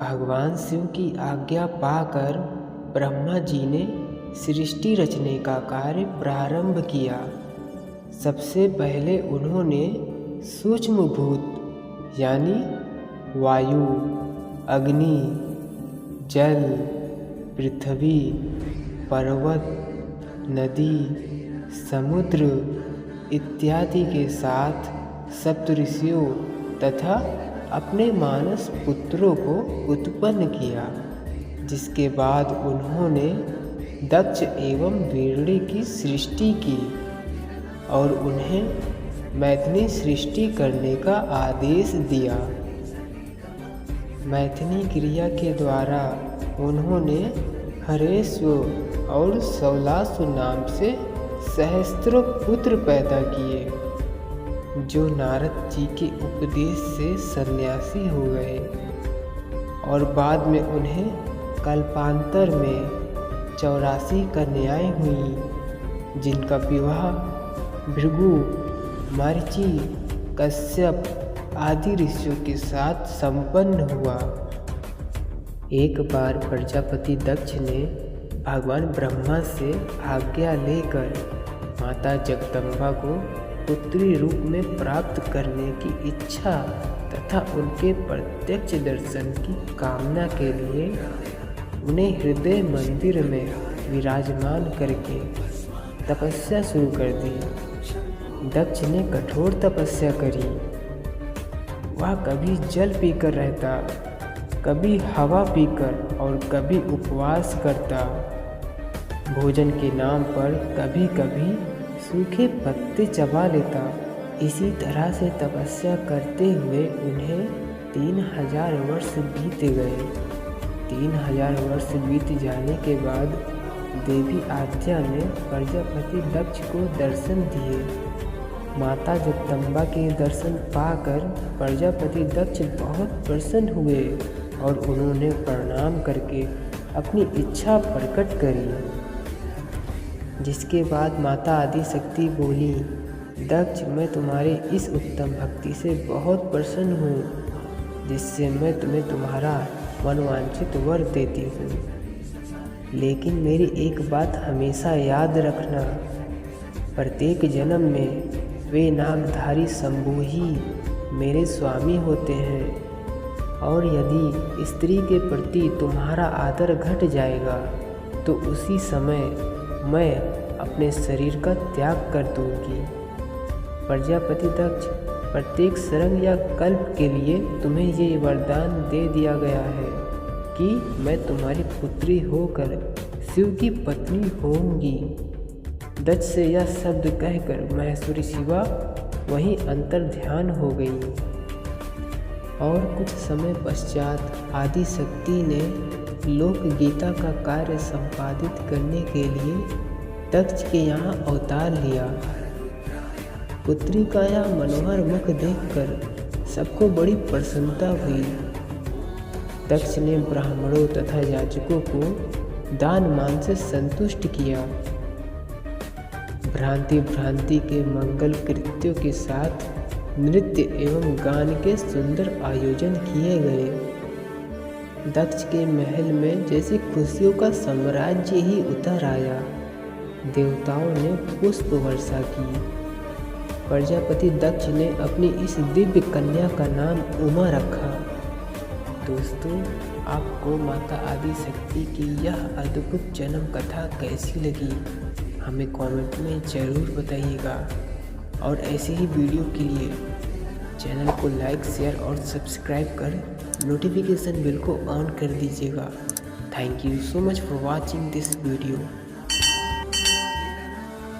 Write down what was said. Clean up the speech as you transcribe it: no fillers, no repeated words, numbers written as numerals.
भगवान शिव की आज्ञा पाकर ब्रह्मा जी ने सृष्टि रचने का कार्य प्रारंभ किया। सबसे पहले उन्होंने सूक्ष्म भूत यानी वायु, अग्नि, जल, पृथ्वी, पर्वत, नदी, समुद्र इत्यादि के साथ सप्तऋषियों तथा अपने मानस पुत्रों को उत्पन्न किया, जिसके बाद उन्होंने दक्ष एवं वीरणी की सृष्टि की और उन्हें मैथिली सृष्टि करने का आदेश दिया। मैथिली क्रिया के द्वारा उन्होंने हरेश्व और सौलासु नाम से सहस्त्रों पुत्र पैदा किए, जो नारद जी के उपदेश से सन्यासी हो गए और बाद में उन्हें कल्पांतर में 84 कन्याएं हुईं, जिनका विवाह भृगु, मरीचि, कश्यप आदि ऋषियों के साथ संपन्न हुआ। एक बार प्रजापति दक्ष ने भगवान ब्रह्मा से आज्ञा लेकर माता जगदम्बा को पुत्री रूप में प्राप्त करने की इच्छा तथा उनके प्रत्यक्ष दर्शन की कामना के लिए उन्हें हृदय मंदिर में विराजमान करके तपस्या शुरू कर दी। दक्ष ने कठोर तपस्या करी। वह कभी जल पीकर रहता, कभी हवा पीकर और कभी उपवास करता। भोजन के नाम पर कभी कभी सूखे पत्ते चबा लेता। इसी तरह से तपस्या करते हुए उन्हें 3000 वर्ष बीत गए। 3000 वर्ष बीत जाने के बाद देवी आद्या ने प्रजापति दक्ष को दर्शन दिए। माता जगदम्बा के दर्शन पाकर प्रजापति दक्ष बहुत प्रसन्न हुए और उन्होंने प्रणाम करके अपनी इच्छा प्रकट करी। जिसके बाद माता आदिशक्ति बोली, दक्ष मैं तुम्हारे इस उत्तम भक्ति से बहुत प्रसन्न हूँ, जिससे मैं तुम्हें तुम्हारा मनवांछित वर देती हूँ। लेकिन मेरी एक बात हमेशा याद रखना, प्रत्येक जन्म में वे नागधारी शंभु ही मेरे स्वामी होते हैं और यदि स्त्री के प्रति तुम्हारा आदर घट जाएगा तो उसी समय मैं अपने शरीर का त्याग कर दूंगी। प्रजापति दक्ष, प्रत्येक शरण या कल्प के लिए तुम्हें ये वरदान दे दिया गया है कि मैं तुम्हारी पुत्री होकर शिव की पत्नी होंगी। दक्ष से यह शब्द कहकर महेश्वरी शिवा वहीं अंतर ध्यान हो गई और कुछ समय पश्चात आदिशक्ति ने लोक गीता का कार्य संपादित करने के लिए दक्ष के यहाँ अवतार लिया। पुत्री का यह मनोहर मुख देखकर सबको बड़ी प्रसन्नता हुई। दक्ष ने ब्राह्मणों तथा याचकों को दान मान से संतुष्ट किया। भ्रांति के मंगल कृत्यों के साथ नृत्य एवं गान के सुंदर आयोजन किए गए। दक्ष के महल में जैसे खुशियों का साम्राज्य ही उतर आया। देवताओं ने पुष्प वर्षा की। प्रजापति दक्ष ने अपनी इस दिव्य कन्या का नाम उमा रखा। दोस्तों, आपको माता आदिशक्ति की यह अद्भुत जन्म कथा कैसी लगी हमें कमेंट में ज़रूर बताइएगा और ऐसे ही वीडियो के लिए चैनल को लाइक, शेयर और सब्सक्राइब कर नोटिफिकेशन बेल को ऑन कर दीजिएगा। Thank you so much for watching this video.